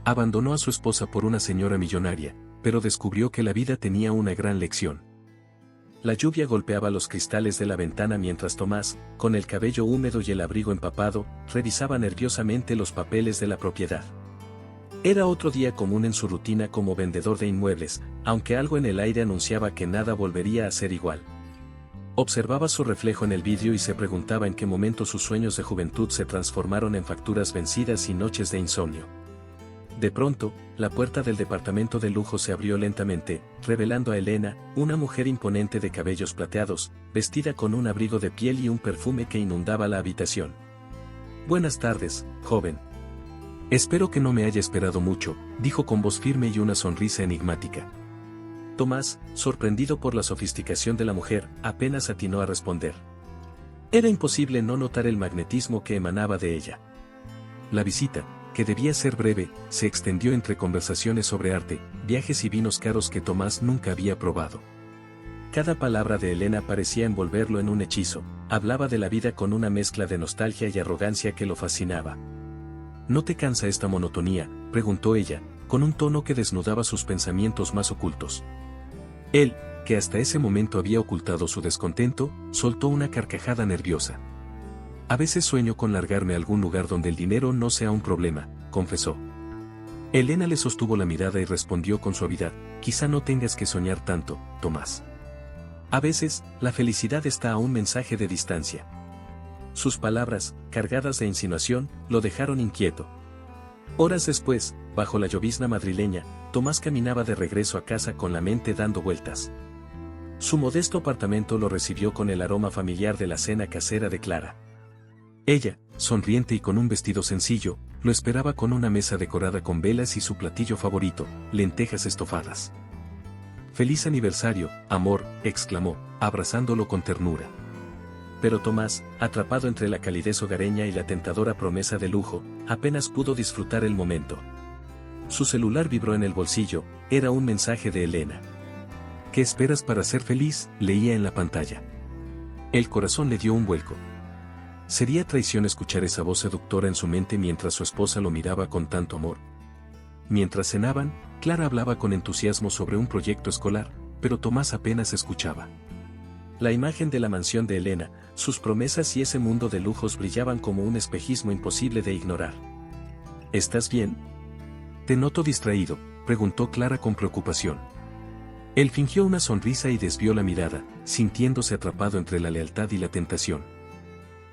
Abandonó a su esposa por una señora millonaria, pero descubrió que la vida tenía una gran lección. La lluvia golpeaba los cristales de la ventana mientras Tomás, con el cabello húmedo y el abrigo empapado, revisaba nerviosamente los papeles de la propiedad. Era otro día común en su rutina como vendedor de inmuebles, aunque algo en el aire anunciaba que nada volvería a ser igual. Observaba su reflejo en el vidrio y se preguntaba en qué momento sus sueños de juventud se transformaron en facturas vencidas y noches de insomnio. De pronto, la puerta del departamento de lujo se abrió lentamente, revelando a Elena, una mujer imponente de cabellos plateados, vestida con un abrigo de piel y un perfume que inundaba la habitación. «Buenas tardes, joven. Espero que no me haya esperado mucho», dijo con voz firme y una sonrisa enigmática. Tomás, sorprendido por la sofisticación de la mujer, apenas atinó a responder. Era imposible no notar el magnetismo que emanaba de ella. La visita, que debía ser breve, se extendió entre conversaciones sobre arte, viajes y vinos caros que Tomás nunca había probado. Cada palabra de Elena parecía envolverlo en un hechizo, hablaba de la vida con una mezcla de nostalgia y arrogancia que lo fascinaba. ¿No te cansa esta monotonía?, preguntó ella, con un tono que desnudaba sus pensamientos más ocultos. Él, que hasta ese momento había ocultado su descontento, soltó una carcajada nerviosa. A veces sueño con largarme a algún lugar donde el dinero no sea un problema, confesó. Elena le sostuvo la mirada y respondió con suavidad, quizá no tengas que soñar tanto, Tomás. A veces, la felicidad está a un mensaje de distancia. Sus palabras, cargadas de insinuación, lo dejaron inquieto. Horas después, bajo la llovizna madrileña, Tomás caminaba de regreso a casa con la mente dando vueltas. Su modesto apartamento lo recibió con el aroma familiar de la cena casera de Clara. Ella, sonriente y con un vestido sencillo, lo esperaba con una mesa decorada con velas y su platillo favorito, lentejas estofadas. «Feliz aniversario, amor», exclamó, abrazándolo con ternura. Pero Tomás, atrapado entre la calidez hogareña y la tentadora promesa de lujo, apenas pudo disfrutar el momento. Su celular vibró en el bolsillo, era un mensaje de Elena. «¿Qué esperas para ser feliz?», leía en la pantalla. El corazón le dio un vuelco. ¿Sería traición escuchar esa voz seductora en su mente mientras su esposa lo miraba con tanto amor? Mientras cenaban, Clara hablaba con entusiasmo sobre un proyecto escolar, pero Tomás apenas escuchaba. La imagen de la mansión de Elena, sus promesas y ese mundo de lujos brillaban como un espejismo imposible de ignorar. «¿Estás bien? Te noto distraído», preguntó Clara con preocupación. Él fingió una sonrisa y desvió la mirada, sintiéndose atrapado entre la lealtad y la tentación.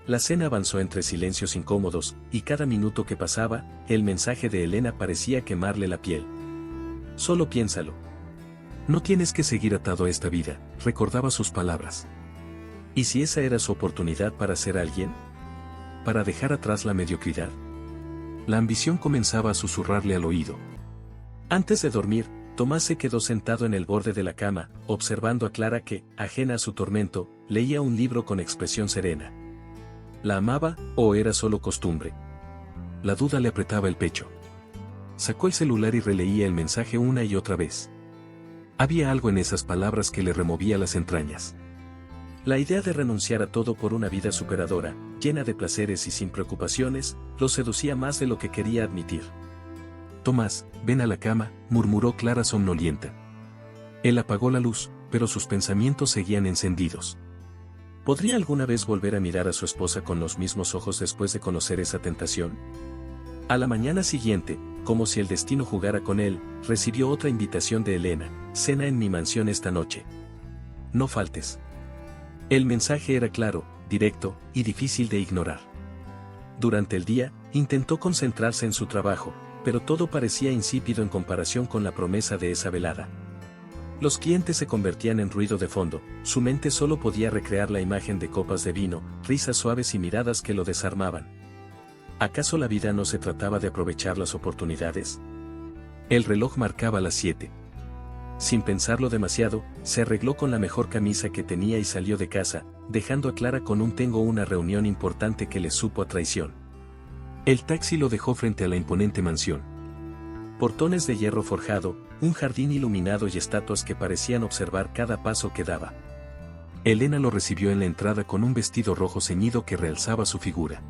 La cena avanzó entre silencios incómodos, y cada minuto que pasaba, el mensaje de Elena parecía quemarle la piel. «Solo piénsalo. No tienes que seguir atado a esta vida», recordaba sus palabras. ¿Y si esa era su oportunidad para ser alguien? ¿Para dejar atrás la mediocridad? La ambición comenzaba a susurrarle al oído. Antes de dormir, Tomás se quedó sentado en el borde de la cama, observando a Clara que, ajena a su tormento, leía un libro con expresión serena. ¿La amaba, o era solo costumbre? La duda le apretaba el pecho. Sacó el celular y releía el mensaje una y otra vez. Había algo en esas palabras que le removía las entrañas. La idea de renunciar a todo por una vida superadora, llena de placeres y sin preocupaciones, lo seducía más de lo que quería admitir. «Tomás, ven a la cama», murmuró Clara somnolienta. Él apagó la luz, pero sus pensamientos seguían encendidos. ¿Podría alguna vez volver a mirar a su esposa con los mismos ojos después de conocer esa tentación? A la mañana siguiente, como si el destino jugara con él, recibió otra invitación de Elena: «Cena en mi mansión esta noche. No faltes». El mensaje era claro, directo, y difícil de ignorar. Durante el día, intentó concentrarse en su trabajo, pero todo parecía insípido en comparación con la promesa de esa velada. Los clientes se convertían en ruido de fondo, su mente solo podía recrear la imagen de copas de vino, risas suaves y miradas que lo desarmaban. ¿Acaso la vida no se trataba de aprovechar las oportunidades? El reloj marcaba las 7. Sin pensarlo demasiado, se arregló con la mejor camisa que tenía y salió de casa, dejando a Clara con un «tengo una reunión importante» que le supo a traición. El taxi lo dejó frente a la imponente mansión. Portones de hierro forjado, un jardín iluminado y estatuas que parecían observar cada paso que daba. Elena lo recibió en la entrada con un vestido rojo ceñido que realzaba su figura.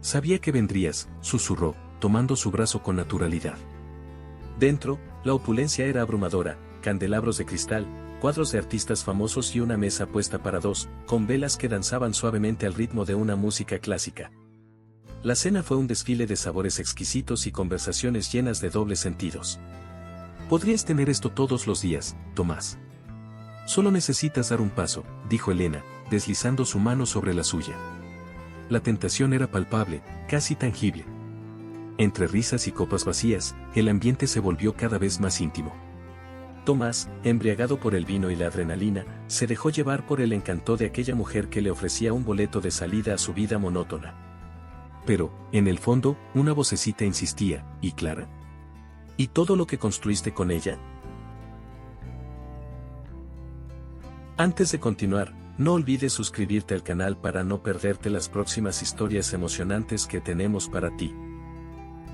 «Sabía que vendrías», susurró, tomando su brazo con naturalidad. Dentro, la opulencia era abrumadora, candelabros de cristal, cuadros de artistas famosos y una mesa puesta para dos, con velas que danzaban suavemente al ritmo de una música clásica. La cena fue un desfile de sabores exquisitos y conversaciones llenas de dobles sentidos. Podrías tener esto todos los días, Tomás. Solo necesitas dar un paso, dijo Elena, deslizando su mano sobre la suya. La tentación era palpable, casi tangible. Entre risas y copas vacías, el ambiente se volvió cada vez más íntimo. Tomás, embriagado por el vino y la adrenalina, se dejó llevar por el encanto de aquella mujer que le ofrecía un boleto de salida a su vida monótona. Pero, en el fondo, una vocecita insistía, ¿y Clara? ¿Y todo lo que construiste con ella? Antes de continuar, no olvides suscribirte al canal para no perderte las próximas historias emocionantes que tenemos para ti.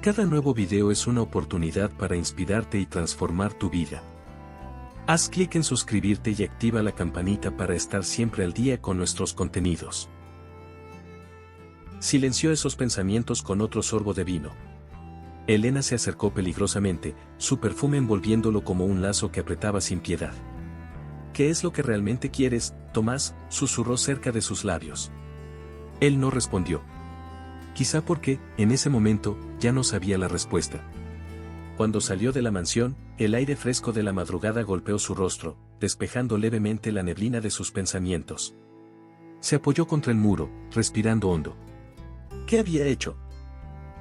Cada nuevo video es una oportunidad para inspirarte y transformar tu vida. Haz clic en suscribirte y activa la campanita para estar siempre al día con nuestros contenidos. Silenció esos pensamientos con otro sorbo de vino. Elena se acercó peligrosamente, su perfume envolviéndolo como un lazo que apretaba sin piedad. ¿Qué es lo que realmente quieres, Tomás?, susurró cerca de sus labios. Él no respondió. Quizá porque, en ese momento, ya no sabía la respuesta. Cuando salió de la mansión, el aire fresco de la madrugada golpeó su rostro, despejando levemente la neblina de sus pensamientos. Se apoyó contra el muro, respirando hondo. ¿Qué había hecho?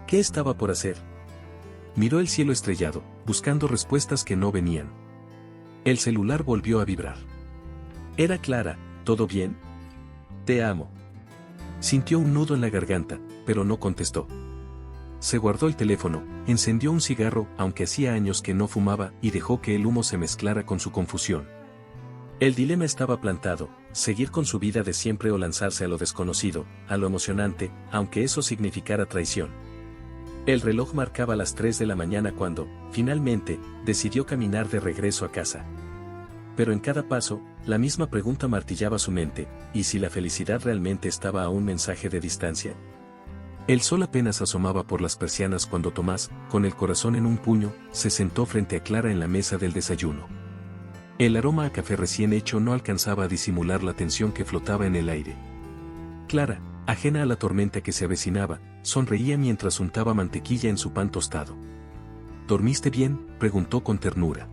¿Qué estaba por hacer? Miró el cielo estrellado, buscando respuestas que no venían. El celular volvió a vibrar. Era Clara. ¿Todo bien? Te amo. Sintió un nudo en la garganta, pero no contestó. Se guardó el teléfono, encendió un cigarro, aunque hacía años que no fumaba, y dejó que el humo se mezclara con su confusión. El dilema estaba plantado: seguir con su vida de siempre o lanzarse a lo desconocido, a lo emocionante, aunque eso significara traición. El reloj marcaba las 3 de la mañana cuando, finalmente, decidió caminar de regreso a casa. Pero en cada paso, la misma pregunta martillaba su mente: ¿y si la felicidad realmente estaba a un mensaje de distancia? El sol apenas asomaba por las persianas cuando Tomás, con el corazón en un puño, se sentó frente a Clara en la mesa del desayuno. El aroma a café recién hecho no alcanzaba a disimular la tensión que flotaba en el aire. Clara, ajena a la tormenta que se avecinaba, sonreía mientras untaba mantequilla en su pan tostado. ¿Dormiste bien?, preguntó con ternura.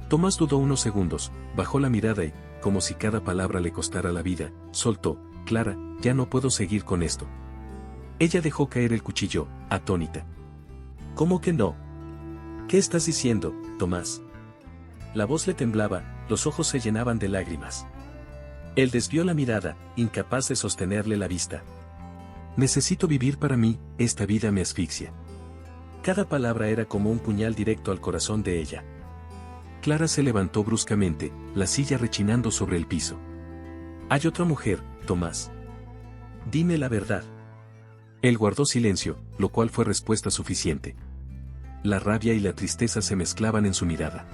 Tomás dudó unos segundos, bajó la mirada y, como si cada palabra le costara la vida, soltó: Clara, ya no puedo seguir con esto. Ella dejó caer el cuchillo, atónita. ¿Cómo que no? ¿Qué estás diciendo, Tomás? La voz le temblaba, los ojos se llenaban de lágrimas. Él desvió la mirada, incapaz de sostenerle la vista. Necesito vivir para mí, esta vida me asfixia. Cada palabra era como un puñal directo al corazón de ella. Clara se levantó bruscamente, la silla rechinando sobre el piso. Hay otra mujer, Tomás. Dime la verdad. Él guardó silencio, lo cual fue respuesta suficiente. La rabia y la tristeza se mezclaban en su mirada.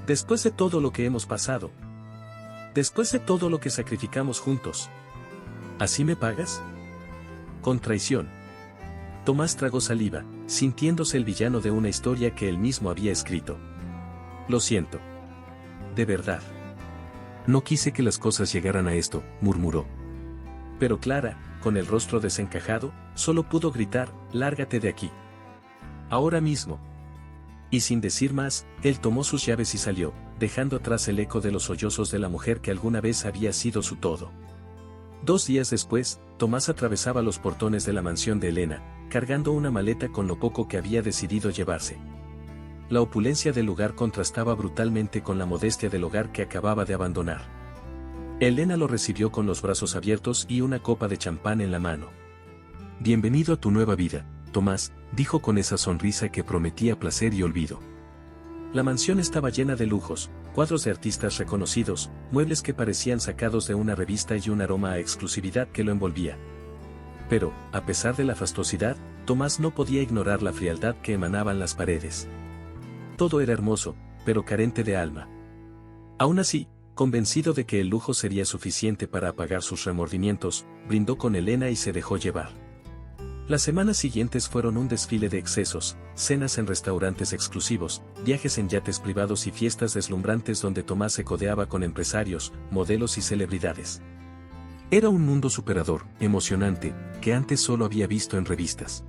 Después de todo lo que hemos pasado. Después de todo lo que sacrificamos juntos. ¿Así me pagas? Con traición. Tomás tragó saliva, sintiéndose el villano de una historia que él mismo había escrito. Lo siento. De verdad. No quise que las cosas llegaran a esto, murmuró. Pero Clara, con el rostro desencajado, solo pudo gritar: lárgate de aquí. Ahora mismo. Y sin decir más, él tomó sus llaves y salió, dejando atrás el eco de los sollozos de la mujer que alguna vez había sido su todo. 2 días después, Tomás atravesaba los portones de la mansión de Elena, cargando una maleta con lo poco que había decidido llevarse. La opulencia del lugar contrastaba brutalmente con la modestia del hogar que acababa de abandonar. Elena lo recibió con los brazos abiertos y una copa de champán en la mano. Bienvenido a tu nueva vida, Tomás, dijo con esa sonrisa que prometía placer y olvido. La mansión estaba llena de lujos, cuadros de artistas reconocidos, muebles que parecían sacados de una revista y un aroma a exclusividad que lo envolvía. Pero, a pesar de la fastuosidad, Tomás no podía ignorar la frialdad que emanaban las paredes. Todo era hermoso, pero carente de alma. Aún así, convencido de que el lujo sería suficiente para apagar sus remordimientos, brindó con Elena y se dejó llevar. Las semanas siguientes fueron un desfile de excesos, cenas en restaurantes exclusivos, viajes en yates privados y fiestas deslumbrantes donde Tomás se codeaba con empresarios, modelos y celebridades. Era un mundo superador, emocionante, que antes solo había visto en revistas.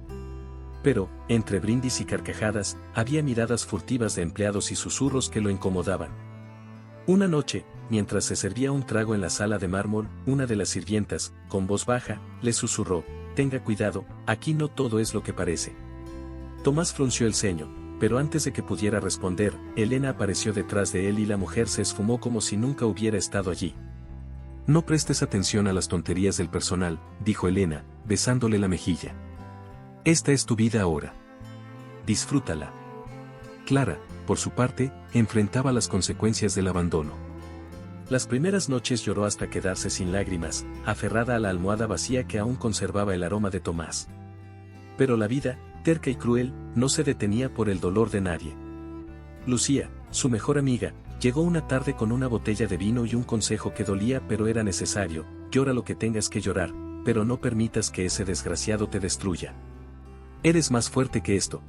Pero, entre brindis y carcajadas, había miradas furtivas de empleados y susurros que lo incomodaban. Una noche, mientras se servía un trago en la sala de mármol, una de las sirvientas, con voz baja, le susurró: «Tenga cuidado, aquí no todo es lo que parece». Tomás frunció el ceño, pero antes de que pudiera responder, Elena apareció detrás de él y la mujer se esfumó como si nunca hubiera estado allí. «No prestes atención a las tonterías del personal», dijo Elena, besándole la mejilla. «Esta es tu vida ahora. Disfrútala». Clara, por su parte, enfrentaba las consecuencias del abandono. Las primeras noches lloró hasta quedarse sin lágrimas, aferrada a la almohada vacía que aún conservaba el aroma de Tomás. Pero la vida, terca y cruel, no se detenía por el dolor de nadie. Lucía, su mejor amiga, llegó una tarde con una botella de vino y un consejo que dolía pero era necesario: llora lo que tengas que llorar, pero no permitas que ese desgraciado te destruya. Eres más fuerte que esto.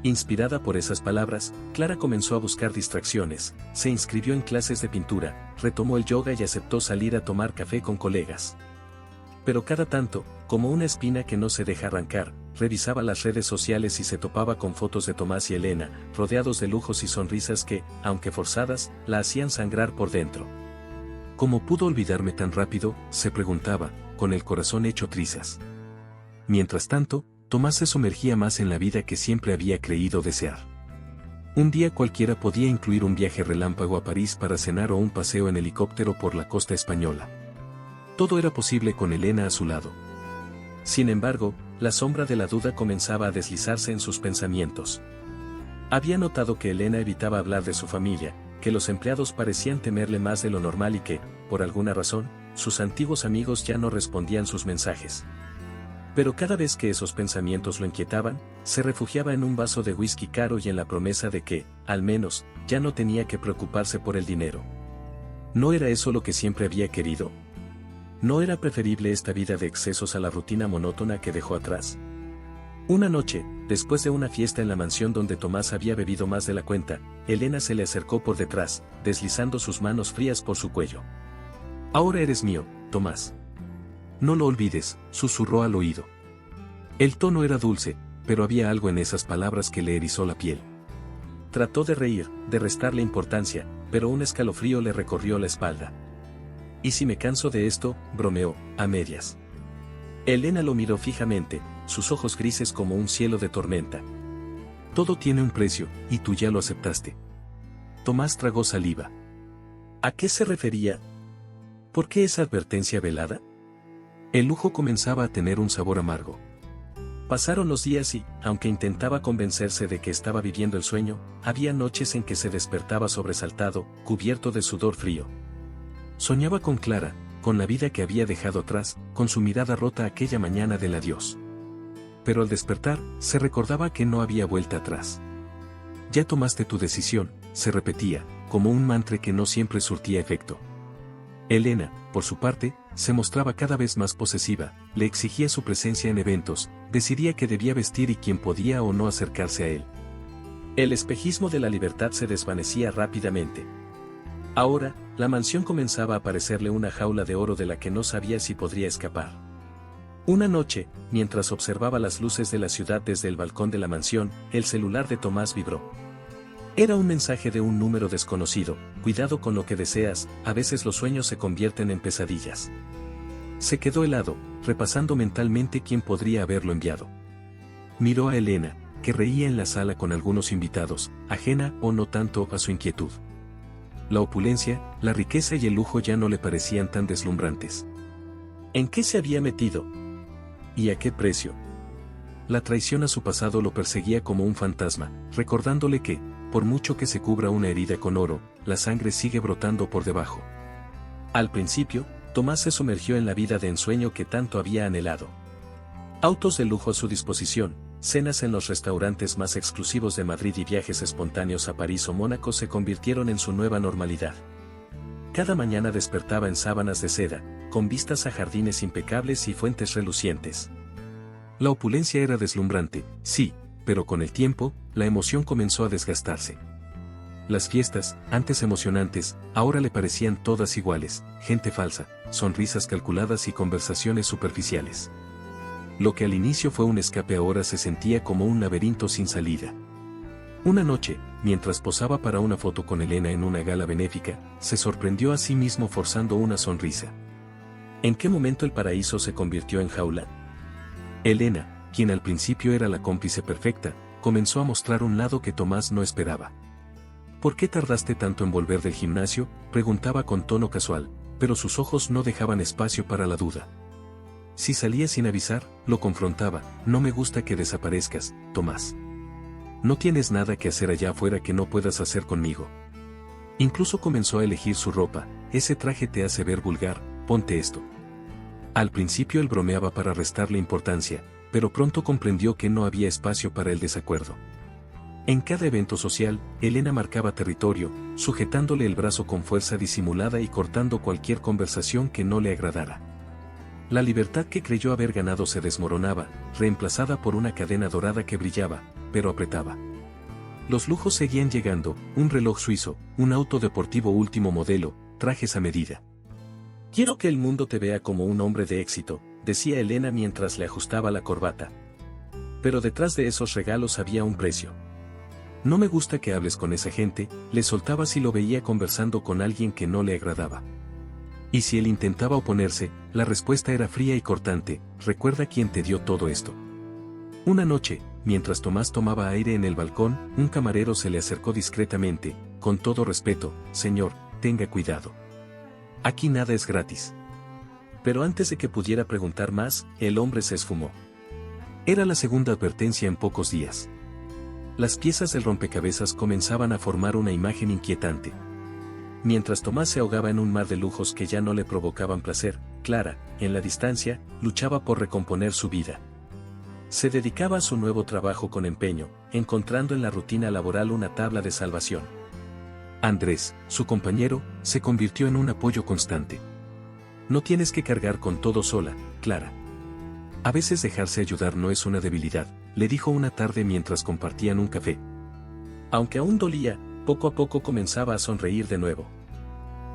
Inspirada por esas palabras, Clara comenzó a buscar distracciones, se inscribió en clases de pintura, retomó el yoga y aceptó salir a tomar café con colegas. Pero cada tanto, como una espina que no se deja arrancar, revisaba las redes sociales y se topaba con fotos de Tomás y Elena, rodeados de lujos y sonrisas que, aunque forzadas, la hacían sangrar por dentro. ¿Cómo pudo olvidarme tan rápido?, se preguntaba, con el corazón hecho trizas. Mientras tanto, Tomás se sumergía más en la vida que siempre había creído desear. Un día cualquiera podía incluir un viaje relámpago a París para cenar o un paseo en helicóptero por la costa española. Todo era posible con Elena a su lado. Sin embargo, la sombra de la duda comenzaba a deslizarse en sus pensamientos. Había notado que Elena evitaba hablar de su familia, que los empleados parecían temerle más de lo normal y que, por alguna razón, sus antiguos amigos ya no respondían sus mensajes. Pero cada vez que esos pensamientos lo inquietaban, se refugiaba en un vaso de whisky caro y en la promesa de que, al menos, ya no tenía que preocuparse por el dinero. ¿No era eso lo que siempre había querido? ¿No era preferible esta vida de excesos a la rutina monótona que dejó atrás? Una noche, después de una fiesta en la mansión donde Tomás había bebido más de la cuenta, Elena se le acercó por detrás, deslizando sus manos frías por su cuello. «Ahora eres mío, Tomás. No lo olvides», susurró al oído. El tono era dulce, pero había algo en esas palabras que le erizó la piel. Trató de reír, de restarle importancia, pero un escalofrío le recorrió la espalda. «¿Y si me canso de esto?», bromeó, a medias. Elena lo miró fijamente, sus ojos grises como un cielo de tormenta. «Todo tiene un precio, y tú ya lo aceptaste». Tomás tragó saliva. ¿A qué se refería? ¿Por qué esa advertencia velada? El lujo comenzaba a tener un sabor amargo. Pasaron los días y, aunque intentaba convencerse de que estaba viviendo el sueño, había noches en que se despertaba sobresaltado, cubierto de sudor frío. Soñaba con Clara, con la vida que había dejado atrás, con su mirada rota aquella mañana del adiós. Pero al despertar, se recordaba que no había vuelta atrás. «Ya tomaste tu decisión», se repetía, como un mantra que no siempre surtía efecto. Elena, por su parte, se mostraba cada vez más posesiva, le exigía su presencia en eventos, decidía qué debía vestir y quién podía o no acercarse a él. El espejismo de la libertad se desvanecía rápidamente. Ahora, la mansión comenzaba a parecerle una jaula de oro de la que no sabía si podría escapar. Una noche, mientras observaba las luces de la ciudad desde el balcón de la mansión, el celular de Tomás vibró. Era un mensaje de un número desconocido: «Cuidado con lo que deseas, a veces los sueños se convierten en pesadillas». Se quedó helado, repasando mentalmente quién podría haberlo enviado. Miró a Elena, que reía en la sala con algunos invitados, ajena o no tanto a su inquietud. La opulencia, la riqueza y el lujo ya no le parecían tan deslumbrantes. ¿En qué se había metido? ¿Y a qué precio? La traición a su pasado lo perseguía como un fantasma, recordándole que, por mucho que se cubra una herida con oro, la sangre sigue brotando por debajo. Al principio, Tomás se sumergió en la vida de ensueño que tanto había anhelado. Autos de lujo a su disposición, cenas en los restaurantes más exclusivos de Madrid y viajes espontáneos a París o Mónaco se convirtieron en su nueva normalidad. Cada mañana despertaba en sábanas de seda, con vistas a jardines impecables y fuentes relucientes. La opulencia era deslumbrante, sí, pero con el tiempo, la emoción comenzó a desgastarse. Las fiestas, antes emocionantes, ahora le parecían todas iguales, gente falsa, sonrisas calculadas y conversaciones superficiales. Lo que al inicio fue un escape ahora se sentía como un laberinto sin salida. Una noche, mientras posaba para una foto con Elena en una gala benéfica, se sorprendió a sí mismo forzando una sonrisa. ¿En qué momento el paraíso se convirtió en jaula? Elena, quien al principio era la cómplice perfecta, comenzó a mostrar un lado que Tomás no esperaba. ¿Por qué tardaste tanto en volver del gimnasio?, preguntaba con tono casual, pero sus ojos no dejaban espacio para la duda. Si salía sin avisar, lo confrontaba, no me gusta que desaparezcas, Tomás. No tienes nada que hacer allá afuera que no puedas hacer conmigo. Incluso comenzó a elegir su ropa, ese traje te hace ver vulgar, ponte esto. Al principio él bromeaba para restarle importancia, pero pronto comprendió que no había espacio para el desacuerdo. En cada evento social, Elena marcaba territorio, sujetándole el brazo con fuerza disimulada y cortando cualquier conversación que no le agradara. La libertad que creyó haber ganado se desmoronaba, reemplazada por una cadena dorada que brillaba, pero apretaba. Los lujos seguían llegando, un reloj suizo, un auto deportivo último modelo, trajes a medida. Quiero que el mundo te vea como un hombre de éxito, decía Elena mientras le ajustaba la corbata. Pero detrás de esos regalos había un precio. No me gusta que hables con esa gente, le soltaba si lo veía conversando con alguien que no le agradaba. Y si él intentaba oponerse, la respuesta era fría y cortante, recuerda quién te dio todo esto. Una noche, mientras Tomás tomaba aire en el balcón, un camarero se le acercó discretamente, con todo respeto, señor, tenga cuidado. Aquí nada es gratis. Pero antes de que pudiera preguntar más, el hombre se esfumó. Era la segunda advertencia en pocos días. Las piezas del rompecabezas comenzaban a formar una imagen inquietante. Mientras Tomás se ahogaba en un mar de lujos que ya no le provocaban placer, Clara, en la distancia, luchaba por recomponer su vida. Se dedicaba a su nuevo trabajo con empeño, encontrando en la rutina laboral una tabla de salvación. Andrés, su compañero, se convirtió en un apoyo constante. No tienes que cargar con todo sola, Clara. A veces dejarse ayudar no es una debilidad, le dijo una tarde mientras compartían un café. Aunque aún dolía, poco a poco comenzaba a sonreír de nuevo.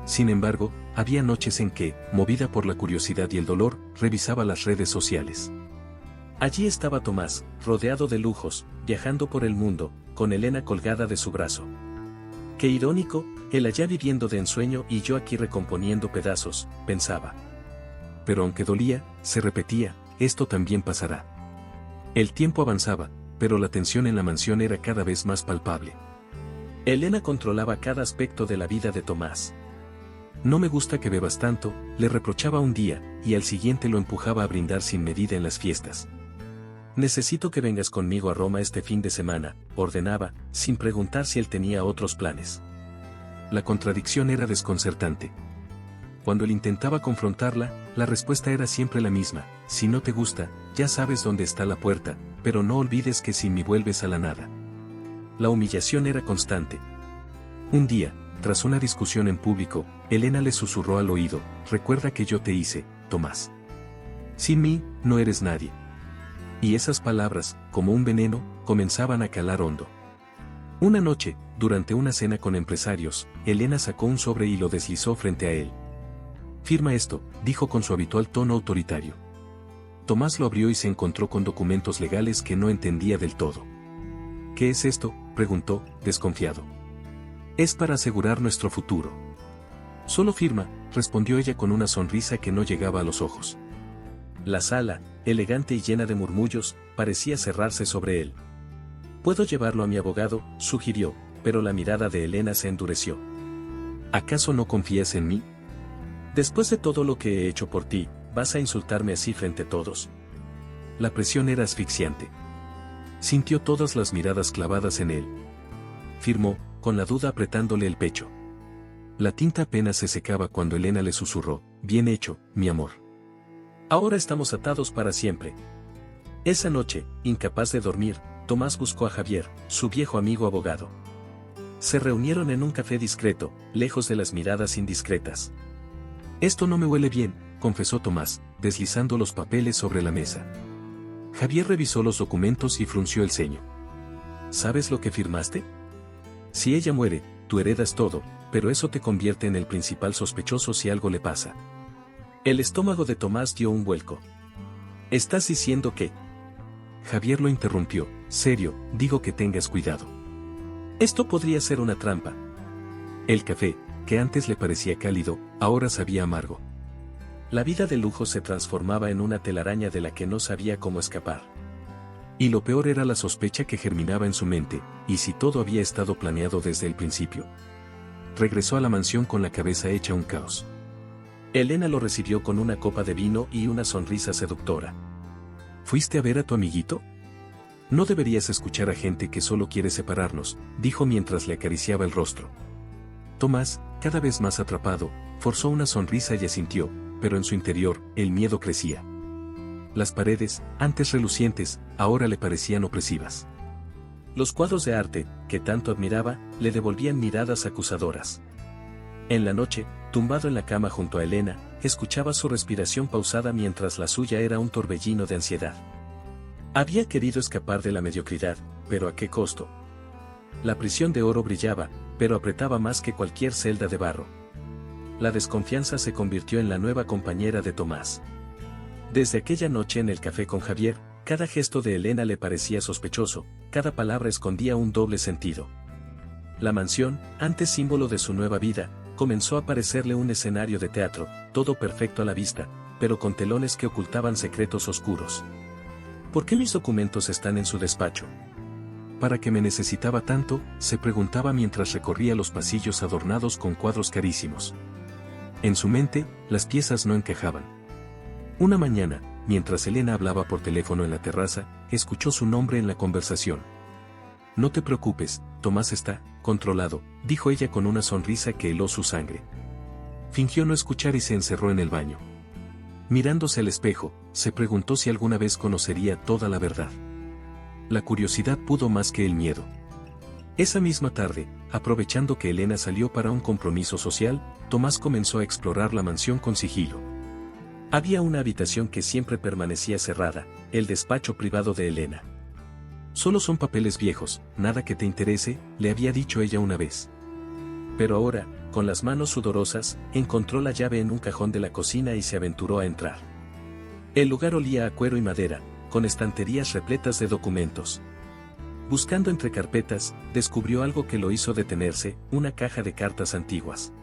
Sin embargo, había noches en que, movida por la curiosidad y el dolor, revisaba las redes sociales. Allí estaba Tomás, rodeado de lujos, viajando por el mundo, con Elena colgada de su brazo. Qué irónico, él allá viviendo de ensueño y yo aquí recomponiendo pedazos, pensaba. Pero aunque dolía, se repetía, esto también pasará. El tiempo avanzaba, pero la tensión en la mansión era cada vez más palpable. Elena controlaba cada aspecto de la vida de Tomás. No me gusta que bebas tanto, le reprochaba un día, y al siguiente lo empujaba a brindar sin medida en las fiestas. Necesito que vengas conmigo a Roma este fin de semana, ordenaba, sin preguntar si él tenía otros planes. La contradicción era desconcertante. Cuando él intentaba confrontarla, la respuesta era siempre la misma, si no te gusta, ya sabes dónde está la puerta, pero no olvides que sin mí vuelves a la nada. La humillación era constante. Un día, tras una discusión en público, Elena le susurró al oído, recuerda que yo te hice, Tomás. Sin mí, no eres nadie. Y esas palabras, como un veneno, comenzaban a calar hondo. Una noche, durante una cena con empresarios, Elena sacó un sobre y lo deslizó frente a él. Firma esto, dijo con su habitual tono autoritario. Tomás lo abrió y se encontró con documentos legales que no entendía del todo. ¿Qué es esto?, preguntó, desconfiado. Es para asegurar nuestro futuro. Solo firma, respondió ella con una sonrisa que no llegaba a los ojos. La sala, elegante y llena de murmullos, parecía cerrarse sobre él. Puedo llevarlo a mi abogado, sugirió, pero la mirada de Elena se endureció. ¿Acaso no confías en mí? Después de todo lo que he hecho por ti, ¿vas a insultarme así frente a todos? La presión era asfixiante. Sintió todas las miradas clavadas en él. Firmó, con la duda apretándole el pecho. La tinta apenas se secaba cuando Elena le susurró, bien hecho, mi amor. Ahora estamos atados para siempre. Esa noche, incapaz de dormir, Tomás buscó a Javier, su viejo amigo abogado. Se reunieron en un café discreto, lejos de las miradas indiscretas. Esto no me huele bien, confesó Tomás, deslizando los papeles sobre la mesa. Javier revisó los documentos y frunció el ceño. ¿Sabes lo que firmaste? Si ella muere, tú heredas todo, pero eso te convierte en el principal sospechoso si algo le pasa. El estómago de Tomás dio un vuelco. ¿Estás diciendo que? Javier lo interrumpió. Serio, digo que tengas cuidado. Esto podría ser una trampa. El café, que antes le parecía cálido, ahora sabía amargo. La vida de lujo se transformaba en una telaraña de la que no sabía cómo escapar. Y lo peor era la sospecha que germinaba en su mente, ¿y si todo había estado planeado desde el principio? Regresó a la mansión con la cabeza hecha un caos. Elena lo recibió con una copa de vino y una sonrisa seductora. ¿Fuiste a ver a tu amiguito? No deberías escuchar a gente que solo quiere separarnos, dijo mientras le acariciaba el rostro. Tomás, cada vez más atrapado, forzó una sonrisa y asintió, pero en su interior, el miedo crecía. Las paredes, antes relucientes, ahora le parecían opresivas. Los cuadros de arte, que tanto admiraba, le devolvían miradas acusadoras. En la noche, tumbado en la cama junto a Elena, escuchaba su respiración pausada mientras la suya era un torbellino de ansiedad. Había querido escapar de la mediocridad, pero ¿a qué costo? La prisión de oro brillaba, pero apretaba más que cualquier celda de barro. La desconfianza se convirtió en la nueva compañera de Tomás. Desde aquella noche en el café con Javier, cada gesto de Elena le parecía sospechoso, cada palabra escondía un doble sentido. La mansión, antes símbolo de su nueva vida, comenzó a parecerle un escenario de teatro, todo perfecto a la vista, pero con telones que ocultaban secretos oscuros. ¿Por qué mis documentos están en su despacho? ¿Para qué me necesitaba tanto?, se preguntaba mientras recorría los pasillos adornados con cuadros carísimos. En su mente, las piezas no encajaban. Una mañana, mientras Elena hablaba por teléfono en la terraza, escuchó su nombre en la conversación. No te preocupes, Tomás está controlado, dijo ella con una sonrisa que heló su sangre. Fingió no escuchar y se encerró en el baño. Mirándose al espejo, se preguntó si alguna vez conocería toda la verdad. La curiosidad pudo más que el miedo. Esa misma tarde, aprovechando que Elena salió para un compromiso social, Tomás comenzó a explorar la mansión con sigilo. Había una habitación que siempre permanecía cerrada, el despacho privado de Elena. Solo son papeles viejos, nada que te interese, le había dicho ella una vez. Pero ahora, con las manos sudorosas, encontró la llave en un cajón de la cocina y se aventuró a entrar. El lugar olía a cuero y madera, con estanterías repletas de documentos. Buscando entre carpetas, descubrió algo que lo hizo detenerse, una caja de cartas antiguas.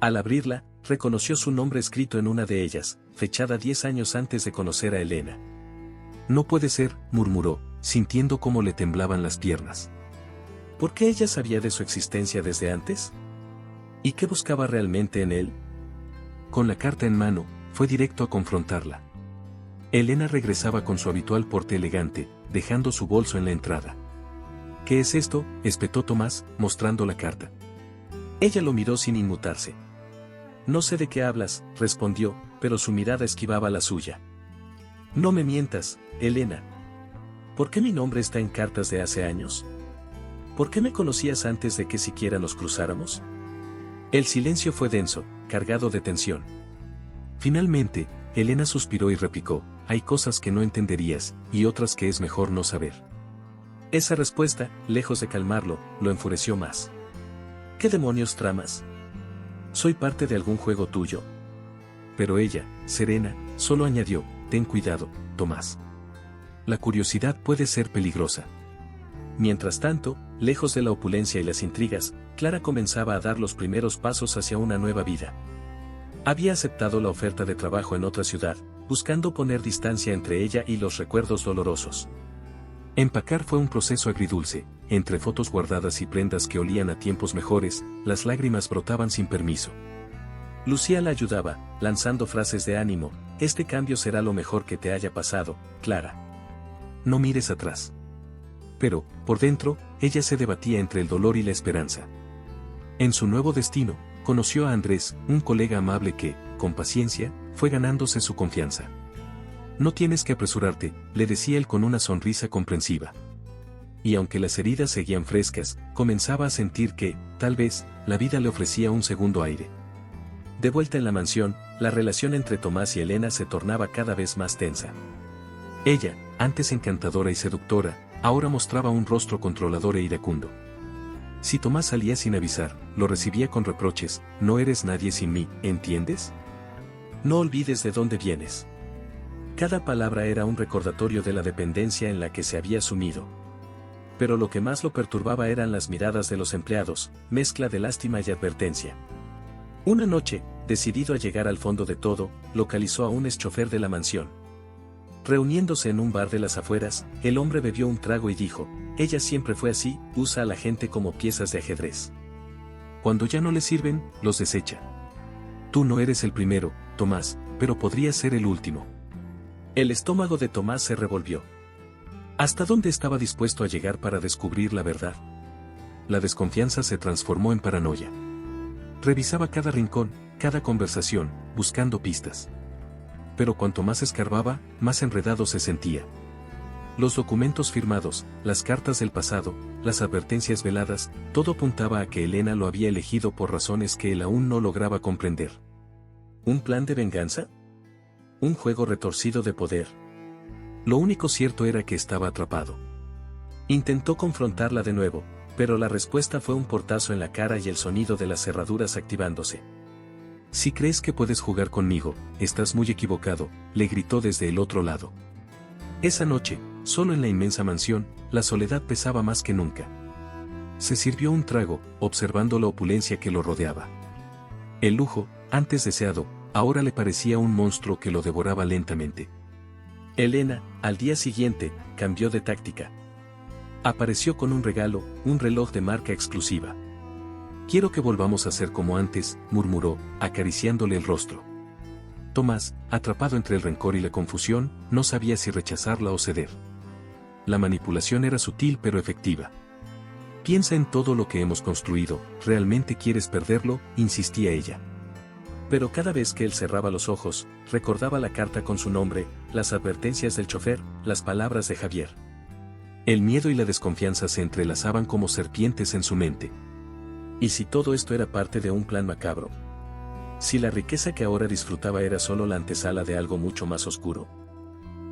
Al abrirla, reconoció su nombre escrito en una de ellas, fechada 10 años antes de conocer a Elena. No puede ser, murmuró, sintiendo cómo le temblaban las piernas. ¿Por qué ella sabía de su existencia desde antes? ¿Y qué buscaba realmente en él? Con la carta en mano, fue directo a confrontarla. Elena regresaba con su habitual porte elegante, dejando su bolso en la entrada. ¿Qué es esto?, espetó Tomás, mostrando la carta. Ella lo miró sin inmutarse. No sé de qué hablas, respondió, pero su mirada esquivaba la suya. No me mientas, Elena. ¿Por qué mi nombre está en cartas de hace años? ¿Por qué me conocías antes de que siquiera nos cruzáramos? El silencio fue denso, cargado de tensión. Finalmente, Elena suspiró y replicó, hay cosas que no entenderías, y otras que es mejor no saber. Esa respuesta, lejos de calmarlo, lo enfureció más. ¿Qué demonios tramas? ¿Soy parte de algún juego tuyo? Pero ella, serena, solo añadió, ten cuidado, Tomás. La curiosidad puede ser peligrosa. Mientras tanto, lejos de la opulencia y las intrigas, Clara comenzaba a dar los primeros pasos hacia una nueva vida. Había aceptado la oferta de trabajo en otra ciudad, buscando poner distancia entre ella y los recuerdos dolorosos. Empacar fue un proceso agridulce, entre fotos guardadas y prendas que olían a tiempos mejores, las lágrimas brotaban sin permiso. Lucía la ayudaba, lanzando frases de ánimo, este cambio será lo mejor que te haya pasado, Clara. No mires atrás. Pero, por dentro, ella se debatía entre el dolor y la esperanza. En su nuevo destino, conoció a Andrés, un colega amable que, con paciencia, fue ganándose su confianza. No tienes que apresurarte, le decía él con una sonrisa comprensiva. Y aunque las heridas seguían frescas, comenzaba a sentir que, tal vez, la vida le ofrecía un segundo aire. De vuelta en la mansión, la relación entre Tomás y Elena se tornaba cada vez más tensa. Ella, antes encantadora y seductora, ahora mostraba un rostro controlador e iracundo. Si Tomás salía sin avisar, lo recibía con reproches: no eres nadie sin mí, ¿entiendes? No olvides de dónde vienes. Cada palabra era un recordatorio de la dependencia en la que se había sumido. Pero lo que más lo perturbaba eran las miradas de los empleados, mezcla de lástima y advertencia. Una noche, decidido a llegar al fondo de todo, localizó a un exchofer de la mansión. Reuniéndose en un bar de las afueras, el hombre bebió un trago y dijo: ella siempre fue así, usa a la gente como piezas de ajedrez. Cuando ya no le sirven, los desecha. Tú no eres el primero, Tomás, pero podrías ser el último. El estómago de Tomás se revolvió. ¿Hasta dónde estaba dispuesto a llegar para descubrir la verdad? La desconfianza se transformó en paranoia. Revisaba cada rincón, cada conversación, buscando pistas. Pero cuanto más escarbaba, más enredado se sentía. Los documentos firmados, las cartas del pasado, las advertencias veladas, todo apuntaba a que Elena lo había elegido por razones que él aún no lograba comprender. ¿Un plan de venganza? ¿Un juego retorcido de poder? Lo único cierto era que estaba atrapado. Intentó confrontarla de nuevo, pero la respuesta fue un portazo en la cara y el sonido de las cerraduras activándose. Si crees que puedes jugar conmigo, estás muy equivocado, le gritó desde el otro lado. Esa noche, solo en la inmensa mansión, la soledad pesaba más que nunca. Se sirvió un trago, observando la opulencia que lo rodeaba. El lujo, antes deseado, ahora le parecía un monstruo que lo devoraba lentamente. Elena, al día siguiente, cambió de táctica. Apareció con un regalo, un reloj de marca exclusiva. Quiero que volvamos a ser como antes, murmuró, acariciándole el rostro. Tomás, atrapado entre el rencor y la confusión, no sabía si rechazarla o ceder. La manipulación era sutil pero efectiva. Piensa en todo lo que hemos construido, ¿realmente quieres perderlo?, insistía ella. Pero cada vez que él cerraba los ojos, recordaba la carta con su nombre, las advertencias del chofer, las palabras de Javier. El miedo y la desconfianza se entrelazaban como serpientes en su mente. ¿Y si todo esto era parte de un plan macabro? ¿Si la riqueza que ahora disfrutaba era solo la antesala de algo mucho más oscuro?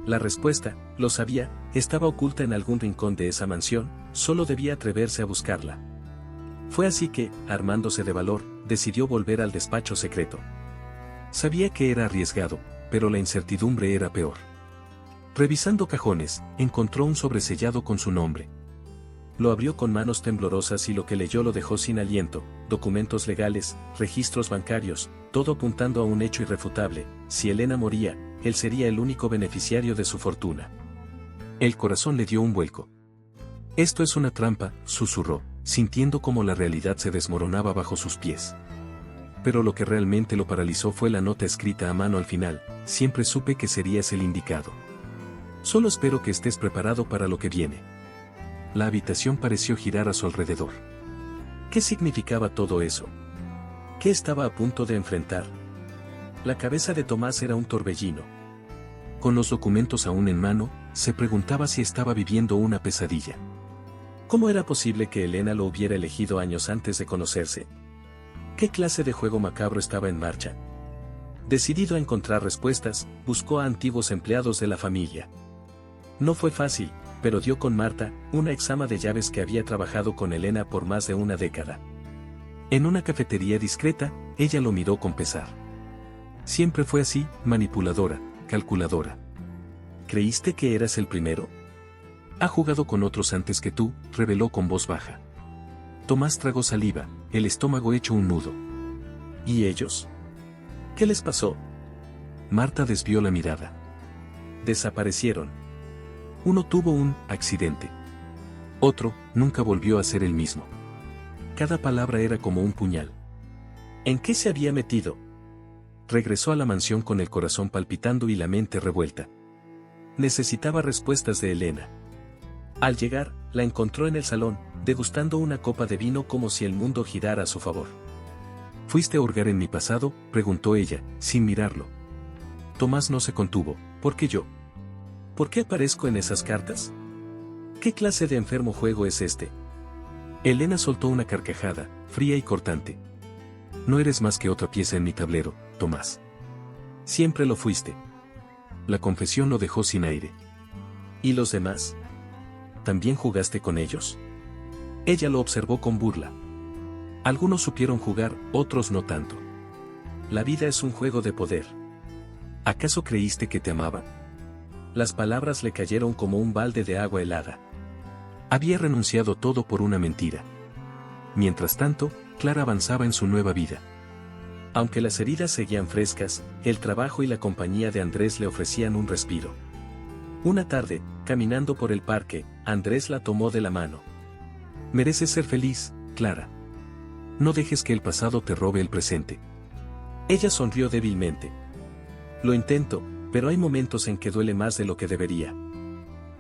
La respuesta, lo sabía, estaba oculta en algún rincón de esa mansión, solo debía atreverse a buscarla. Fue así que, armándose de valor, decidió volver al despacho secreto. Sabía que era arriesgado, pero la incertidumbre era peor. Revisando cajones, encontró un sobresellado con su nombre. Lo abrió con manos temblorosas y lo que leyó lo dejó sin aliento: documentos legales, registros bancarios, todo apuntando a un hecho irrefutable: si Elena moría, él sería el único beneficiario de su fortuna. El corazón le dio un vuelco. Esto es una trampa, susurró, sintiendo cómo la realidad se desmoronaba bajo sus pies. Pero lo que realmente lo paralizó fue la nota escrita a mano al final: siempre supe que serías el indicado. Solo espero que estés preparado para lo que viene. La habitación pareció girar a su alrededor. ¿Qué significaba todo eso? ¿Qué estaba a punto de enfrentar? La cabeza de Tomás era un torbellino. Con los documentos aún en mano, se preguntaba si estaba viviendo una pesadilla. ¿Cómo era posible que Elena lo hubiera elegido años antes de conocerse? ¿Qué clase de juego macabro estaba en marcha? Decidido a encontrar respuestas, buscó a antiguos empleados de la familia. No fue fácil, pero dio con Marta, una ex-ama de llaves que había trabajado con Elena por más de una década. En una cafetería discreta, ella lo miró con pesar. Siempre fue así, manipuladora, calculadora. ¿Creíste que eras el primero? Ha jugado con otros antes que tú, reveló con voz baja. Tomás tragó saliva, el estómago hecho un nudo. ¿Y ellos? ¿Qué les pasó? Marta desvió la mirada. Desaparecieron. Uno tuvo un accidente. Otro, nunca volvió a ser el mismo. Cada palabra era como un puñal. ¿En qué se había metido? Regresó a la mansión con el corazón palpitando y la mente revuelta. Necesitaba respuestas de Elena. Al llegar, la encontró en el salón, degustando una copa de vino como si el mundo girara a su favor. ¿Fuiste a hurgar en mi pasado?, preguntó ella, sin mirarlo. Tomás no se contuvo. ¿Por qué yo? ¿Por qué aparezco en esas cartas? ¿Qué clase de enfermo juego es este? Elena soltó una carcajada, fría y cortante. No eres más que otra pieza en mi tablero, Tomás. Siempre lo fuiste. La confesión lo dejó sin aire. ¿Y los demás? ¿También jugaste con ellos? Ella lo observó con burla. Algunos supieron jugar, otros no tanto. La vida es un juego de poder. ¿Acaso creíste que te amaba? Las palabras le cayeron como un balde de agua helada. Había renunciado todo por una mentira. Mientras tanto, Clara avanzaba en su nueva vida. Aunque las heridas seguían frescas, el trabajo y la compañía de Andrés le ofrecían un respiro. Una tarde, caminando por el parque, Andrés la tomó de la mano. Mereces ser feliz, Clara. No dejes que el pasado te robe el presente. Ella sonrió débilmente. Lo intento, pero hay momentos en que duele más de lo que debería.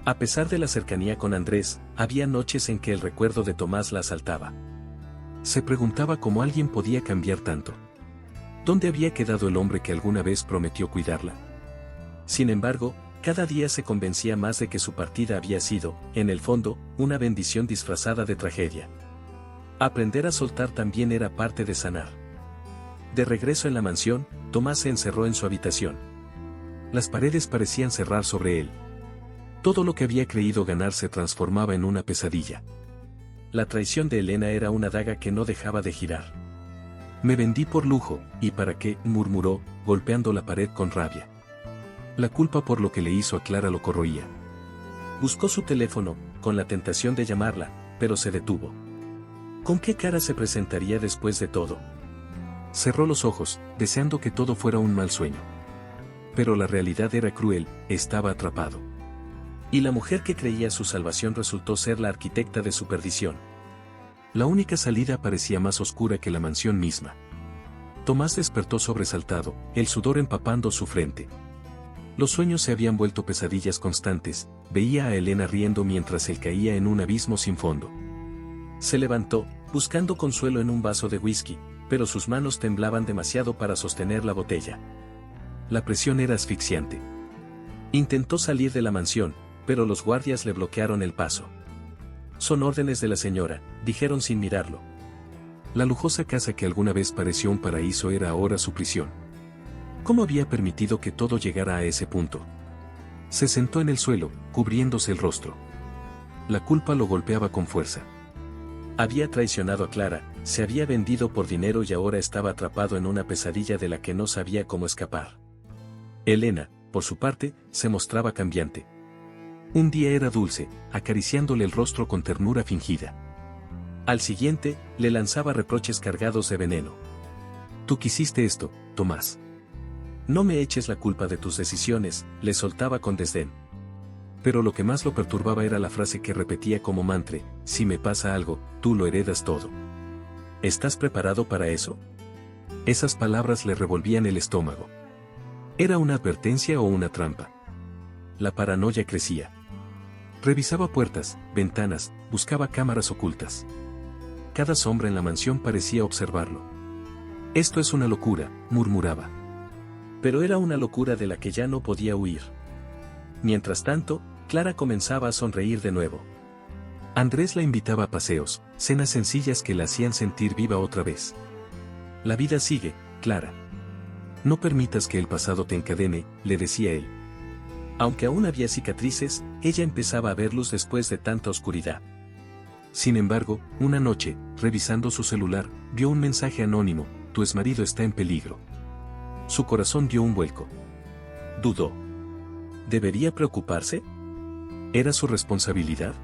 A pesar de la cercanía con Andrés, había noches en que el recuerdo de Tomás la asaltaba. Se preguntaba cómo alguien podía cambiar tanto. ¿Dónde había quedado el hombre que alguna vez prometió cuidarla? Sin embargo, cada día se convencía más de que su partida había sido, en el fondo, una bendición disfrazada de tragedia. Aprender a soltar también era parte de sanar. De regreso en la mansión, Tomás se encerró en su habitación. Las paredes parecían cerrar sobre él. Todo lo que había creído ganar se transformaba en una pesadilla. La traición de Elena era una daga que no dejaba de girar. Me vendí por lujo, ¿y para qué?, murmuró, golpeando la pared con rabia. La culpa por lo que le hizo a Clara lo corroía. Buscó su teléfono, con la tentación de llamarla, pero se detuvo. ¿Con qué cara se presentaría después de todo? Cerró los ojos, deseando que todo fuera un mal sueño. Pero la realidad era cruel, estaba atrapado. Y la mujer que creía su salvación resultó ser la arquitecta de su perdición. La única salida parecía más oscura que la mansión misma. Tomás despertó sobresaltado, el sudor empapando su frente. Los sueños se habían vuelto pesadillas constantes, veía a Elena riendo mientras él caía en un abismo sin fondo. Se levantó, buscando consuelo en un vaso de whisky, pero sus manos temblaban demasiado para sostener la botella. La presión era asfixiante. Intentó salir de la mansión, pero los guardias le bloquearon el paso. Son órdenes de la señora, dijeron sin mirarlo. La lujosa casa que alguna vez pareció un paraíso era ahora su prisión. ¿Cómo había permitido que todo llegara a ese punto? Se sentó en el suelo, cubriéndose el rostro. La culpa lo golpeaba con fuerza. Había traicionado a Clara, se había vendido por dinero y ahora estaba atrapado en una pesadilla de la que no sabía cómo escapar. Elena, por su parte, se mostraba cambiante. Un día era dulce, acariciándole el rostro con ternura fingida. Al siguiente, le lanzaba reproches cargados de veneno. Tú quisiste esto, Tomás. No me eches la culpa de tus decisiones, le soltaba con desdén. Pero lo que más lo perturbaba era la frase que repetía como mantra: si me pasa algo, tú lo heredas todo. ¿Estás preparado para eso? Esas palabras le revolvían el estómago. ¿Era una advertencia o una trampa? La paranoia crecía. Revisaba puertas, ventanas, buscaba cámaras ocultas. Cada sombra en la mansión parecía observarlo. Esto es una locura, murmuraba. Pero era una locura de la que ya no podía huir. Mientras tanto, Clara comenzaba a sonreír de nuevo. Andrés la invitaba a paseos, cenas sencillas que la hacían sentir viva otra vez. La vida sigue, Clara. No permitas que el pasado te encadene, le decía él. Aunque aún había cicatrices, ella empezaba a ver luz después de tanta oscuridad. Sin embargo, una noche, revisando su celular, vio un mensaje anónimo: tu exmarido está en peligro. Su corazón dio un vuelco. Dudó. ¿Debería preocuparse? ¿Era su responsabilidad?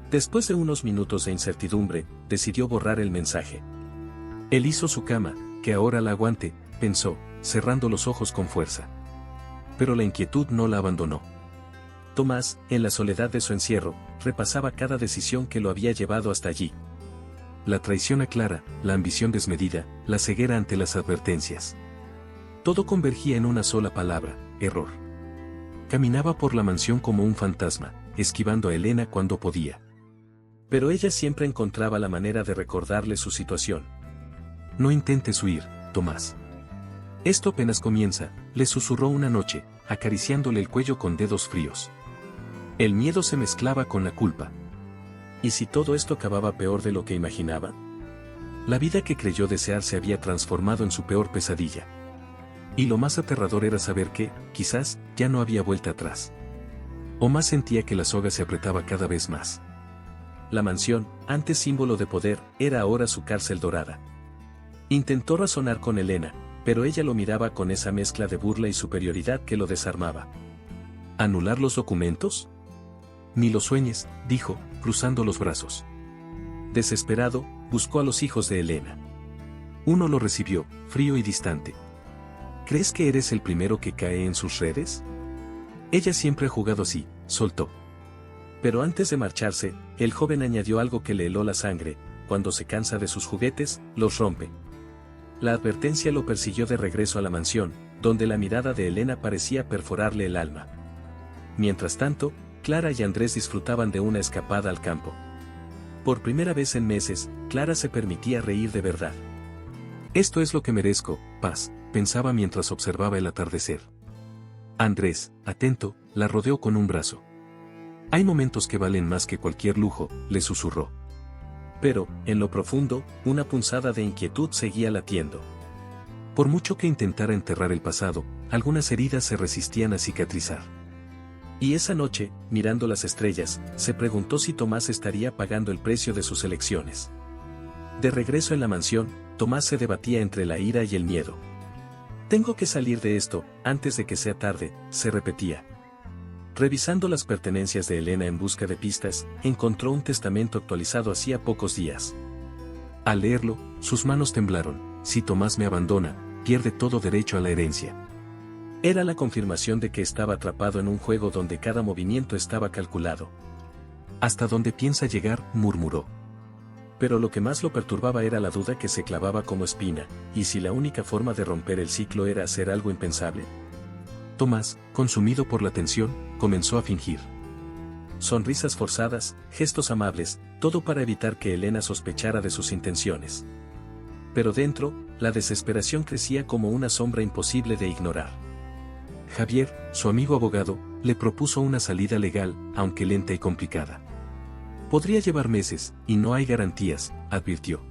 Después de unos minutos de incertidumbre, decidió borrar el mensaje. Él hizo su cama, que ahora la aguante, pensó, cerrando los ojos con fuerza. Pero la inquietud no la abandonó. Tomás, en la soledad de su encierro, repasaba cada decisión que lo había llevado hasta allí. La traición a Clara, la ambición desmedida, la ceguera ante las advertencias. Todo convergía en una sola palabra: error. Caminaba por la mansión como un fantasma, esquivando a Elena cuando podía. Pero ella siempre encontraba la manera de recordarle su situación. No intentes huir, Tomás. Esto apenas comienza, le susurró una noche, acariciándole el cuello con dedos fríos. El miedo se mezclaba con la culpa. ¿Y si todo esto acababa peor de lo que imaginaba? La vida que creyó desear se había transformado en su peor pesadilla. Y lo más aterrador era saber que, quizás, ya no había vuelta atrás. Tomás sentía que la soga se apretaba cada vez más. La mansión, antes símbolo de poder, era ahora su cárcel dorada. Intentó razonar con Elena, pero ella lo miraba con esa mezcla de burla y superioridad que lo desarmaba. ¿Anular los documentos? Ni lo sueñes, dijo, cruzando los brazos. Desesperado, buscó a los hijos de Elena. Uno lo recibió, frío y distante. ¿Crees que eres el primero que cae en sus redes? Ella siempre ha jugado así, soltó. Pero antes de marcharse, el joven añadió algo que le heló la sangre: cuando se cansa de sus juguetes, los rompe. La advertencia lo persiguió de regreso a la mansión, donde la mirada de Elena parecía perforarle el alma. Mientras tanto, Clara y Andrés disfrutaban de una escapada al campo. Por primera vez en meses, Clara se permitía reír de verdad. Esto es lo que merezco, paz, pensaba mientras observaba el atardecer. Andrés, atento, la rodeó con un brazo. Hay momentos que valen más que cualquier lujo, le susurró. Pero, en lo profundo, una punzada de inquietud seguía latiendo. Por mucho que intentara enterrar el pasado, algunas heridas se resistían a cicatrizar. Y esa noche, mirando las estrellas, se preguntó si Tomás estaría pagando el precio de sus elecciones. De regreso en la mansión, Tomás se debatía entre la ira y el miedo. Tengo que salir de esto, antes de que sea tarde, se repetía. Revisando las pertenencias de Elena en busca de pistas, encontró un testamento actualizado hacía pocos días. Al leerlo, sus manos temblaron: si Tomás me abandona, pierde todo derecho a la herencia. Era la confirmación de que estaba atrapado en un juego donde cada movimiento estaba calculado. ¿Hasta dónde piensa llegar?, murmuró. Pero lo que más lo perturbaba era la duda que se clavaba como espina: ¿y si la única forma de romper el ciclo era hacer algo impensable? Tomás, consumido por la tensión, comenzó a fingir. Sonrisas forzadas, gestos amables, todo para evitar que Elena sospechara de sus intenciones. Pero dentro, la desesperación crecía como una sombra imposible de ignorar. Javier, su amigo abogado, le propuso una salida legal, aunque lenta y complicada. Podría llevar meses, y no hay garantías, advirtió.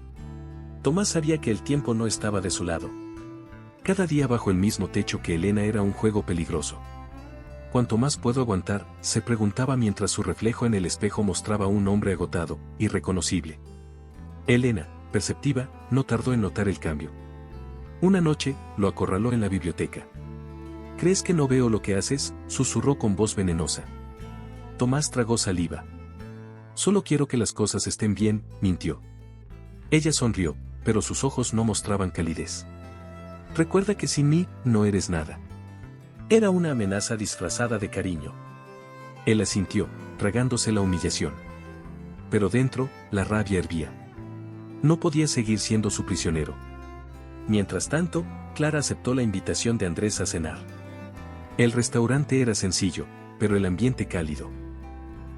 Tomás sabía que el tiempo no estaba de su lado. Cada día bajo el mismo techo que Elena era un juego peligroso. ¿Cuánto más puedo aguantar?, se preguntaba mientras su reflejo en el espejo mostraba a un hombre agotado, irreconocible. Elena, perceptiva, no tardó en notar el cambio. Una noche, lo acorraló en la biblioteca. ¿Crees que no veo lo que haces?, susurró con voz venenosa. Tomás tragó saliva. Solo quiero que las cosas estén bien, mintió. Ella sonrió, pero sus ojos no mostraban calidez. Recuerda que sin mí, no eres nada. Era una amenaza disfrazada de cariño. Él asintió, tragándose la humillación. Pero dentro, la rabia hervía. No podía seguir siendo su prisionero. Mientras tanto, Clara aceptó la invitación de Andrés a cenar. El restaurante era sencillo, pero el ambiente cálido.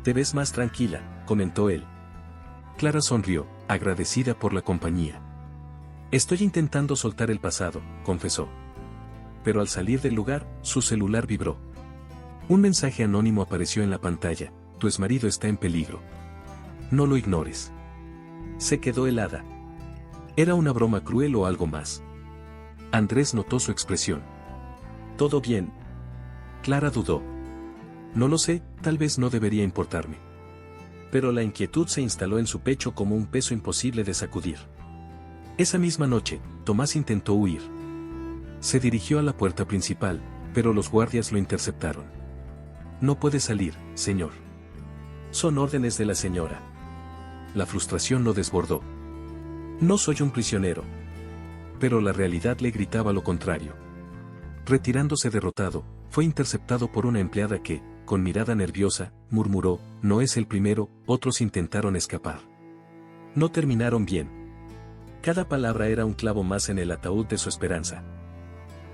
«Te ves más tranquila», comentó él. Clara sonrió, agradecida por la compañía. «Estoy intentando soltar el pasado», confesó. Pero al salir del lugar, su celular vibró. Un mensaje anónimo apareció en la pantalla: «Tu exmarido está en peligro. No lo ignores». Se quedó helada. ¿Era una broma cruel o algo más? Andrés notó su expresión. «¿Todo bien?». Clara dudó. «No lo sé, tal vez no debería importarme». Pero la inquietud se instaló en su pecho como un peso imposible de sacudir. Esa misma noche, Tomás intentó huir. Se dirigió a la puerta principal, pero los guardias lo interceptaron. «No puede salir, señor. Son órdenes de la señora». La frustración lo desbordó. «No soy un prisionero». Pero la realidad le gritaba lo contrario. Retirándose derrotado, fue interceptado por una empleada que, con mirada nerviosa, murmuró: «No es el primero, otros intentaron escapar. No terminaron bien». Cada palabra era un clavo más en el ataúd de su esperanza.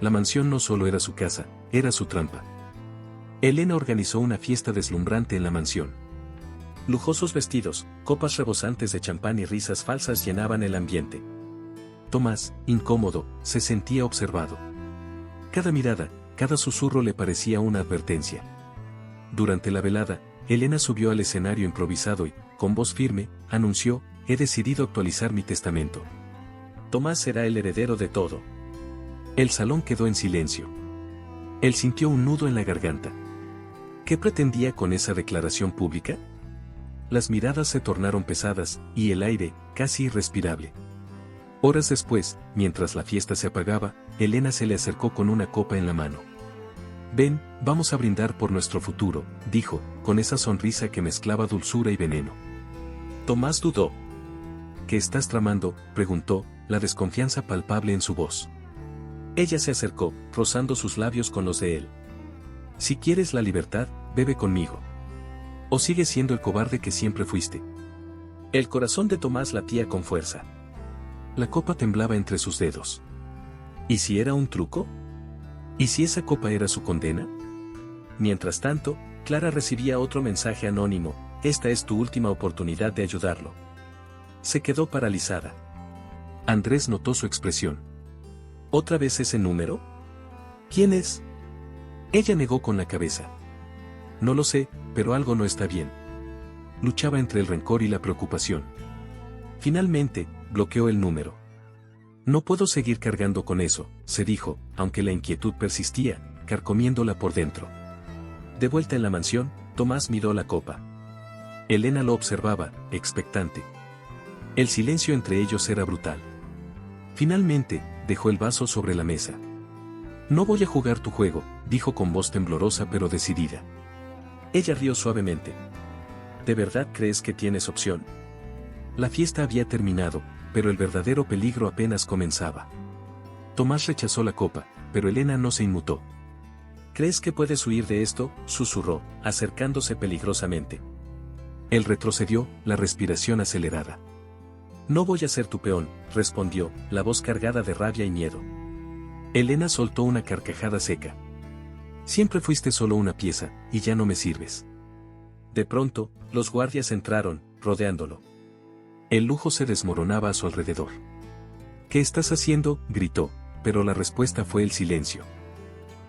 La mansión no solo era su casa, era su trampa. Elena organizó una fiesta deslumbrante en la mansión. Lujosos vestidos, copas rebosantes de champán y risas falsas llenaban el ambiente. Tomás, incómodo, se sentía observado. Cada mirada, cada susurro le parecía una advertencia. Durante la velada, Elena subió al escenario improvisado y, con voz firme, anunció: «He decidido actualizar mi testamento. Tomás será el heredero de todo». El salón quedó en silencio. Él sintió un nudo en la garganta. ¿Qué pretendía con esa declaración pública? Las miradas se tornaron pesadas, y el aire, casi irrespirable. Horas después, mientras la fiesta se apagaba, Elena se le acercó con una copa en la mano. «Ven, vamos a brindar por nuestro futuro», dijo, con esa sonrisa que mezclaba dulzura y veneno. Tomás dudó. «¿Qué estás tramando?», preguntó, la desconfianza palpable en su voz. Ella se acercó, rozando sus labios con los de él. «Si quieres la libertad, bebe conmigo. ¿O sigues siendo el cobarde que siempre fuiste?». El corazón de Tomás latía con fuerza. La copa temblaba entre sus dedos. ¿Y si era un truco? ¿Y si esa copa era su condena? Mientras tanto, Clara recibía otro mensaje anónimo: «Esta es tu última oportunidad de ayudarlo». Se quedó paralizada. Andrés notó su expresión. ¿Otra vez ese número? ¿Quién es? Ella negó con la cabeza. No lo sé, pero algo no está bien. Luchaba entre el rencor y la preocupación. Finalmente, bloqueó el número. No puedo seguir cargando con eso, se dijo, aunque la inquietud persistía, carcomiéndola por dentro. De vuelta en la mansión, Tomás miró la copa. Elena lo observaba, expectante. El silencio entre ellos era brutal. Finalmente, dejó el vaso sobre la mesa. «No voy a jugar tu juego», dijo con voz temblorosa pero decidida. Ella rió suavemente. «¿De verdad crees que tienes opción?». La fiesta había terminado, pero el verdadero peligro apenas comenzaba. Tomás rechazó la copa, pero Elena no se inmutó. «¿Crees que puedes huir de esto?», susurró, acercándose peligrosamente. Él retrocedió, la respiración acelerada. «No voy a ser tu peón», respondió, la voz cargada de rabia y miedo. Elena soltó una carcajada seca. «Siempre fuiste solo una pieza, y ya no me sirves». De pronto, los guardias entraron, rodeándolo. El lujo se desmoronaba a su alrededor. «¿Qué estás haciendo?», gritó, pero la respuesta fue el silencio.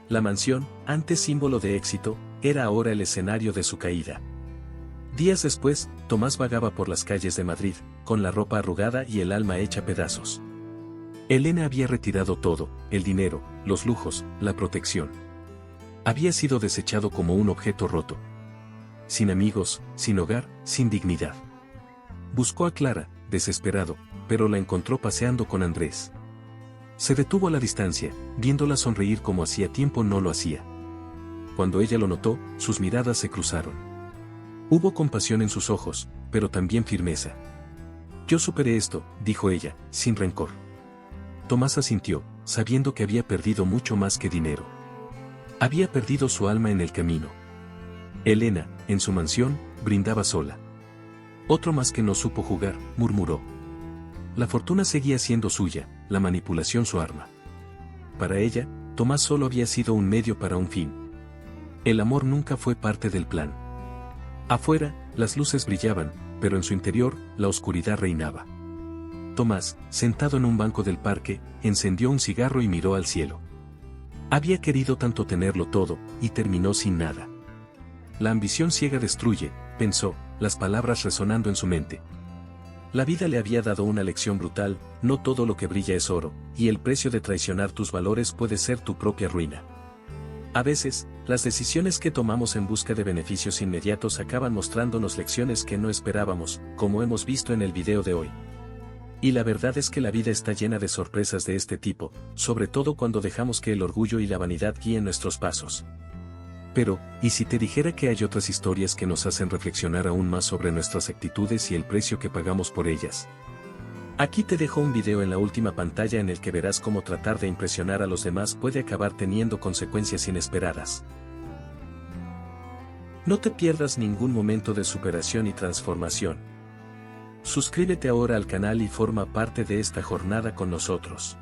La mansión, antes símbolo de éxito, era ahora el escenario de su caída. Días después, Tomás vagaba por las calles de Madrid, con la ropa arrugada y el alma hecha pedazos. Elena había retirado todo: el dinero, los lujos, la protección. Había sido desechado como un objeto roto. Sin amigos, sin hogar, sin dignidad. Buscó a Clara, desesperado, pero la encontró paseando con Andrés. Se detuvo a la distancia, viéndola sonreír como hacía tiempo no lo hacía. Cuando ella lo notó, sus miradas se cruzaron. Hubo compasión en sus ojos, pero también firmeza. «Yo superé esto», dijo ella, sin rencor. Tomás asintió, sabiendo que había perdido mucho más que dinero. Había perdido su alma en el camino. Elena, en su mansión, brindaba sola. «Otro más que no supo jugar», murmuró. La fortuna seguía siendo suya, la manipulación su arma. Para ella, Tomás solo había sido un medio para un fin. El amor nunca fue parte del plan. Afuera, las luces brillaban, pero en su interior, la oscuridad reinaba. Tomás, sentado en un banco del parque, encendió un cigarro y miró al cielo. Había querido tanto tenerlo todo, y terminó sin nada. La ambición ciega destruye, pensó, las palabras resonando en su mente. La vida le había dado una lección brutal: no todo lo que brilla es oro, y el precio de traicionar tus valores puede ser tu propia ruina. A veces, las decisiones que tomamos en busca de beneficios inmediatos acaban mostrándonos lecciones que no esperábamos, como hemos visto en el video de hoy. Y la verdad es que la vida está llena de sorpresas de este tipo, sobre todo cuando dejamos que el orgullo y la vanidad guíen nuestros pasos. Pero, ¿y si te dijera que hay otras historias que nos hacen reflexionar aún más sobre nuestras actitudes y el precio que pagamos por ellas? Aquí te dejo un video en la última pantalla en el que verás cómo tratar de impresionar a los demás puede acabar teniendo consecuencias inesperadas. No te pierdas ningún momento de superación y transformación. Suscríbete ahora al canal y forma parte de esta jornada con nosotros.